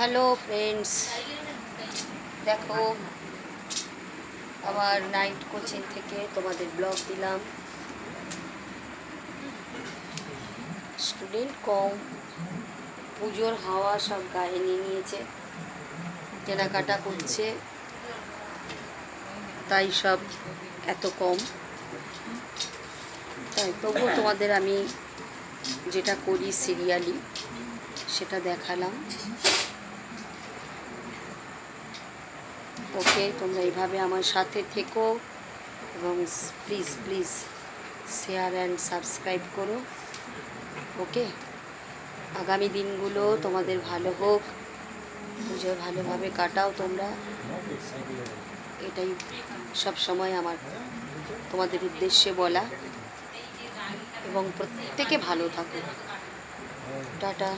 Hello friends, দেখো আবার night coaching থেকে তোমাদের ব্লগ দিলাম। স্টুডেন্ট কম, পুজোর হাওয়া সব গায়ে নিয়ে নিয়েছে, কেনাকাটা করছে, তাই সব এত কম। তাই তবুও তোমাদের আমি যেটা করি সিরিয়ালি সেটা দেখালাম। ওকে, তোমরা এইভাবে আমার সাথে থেকো এবং please please share and subscribe করো। ওকে, আগামী দিনগুলো তোমাদের ভালো হোক, পুজো ভালোভাবে কাটাও তোমরা, এটাই সব সময় আমার তোমাদের উদ্দেশ্যে বলা। এবং প্রত্যেকে ভালো থাকো। টাটা।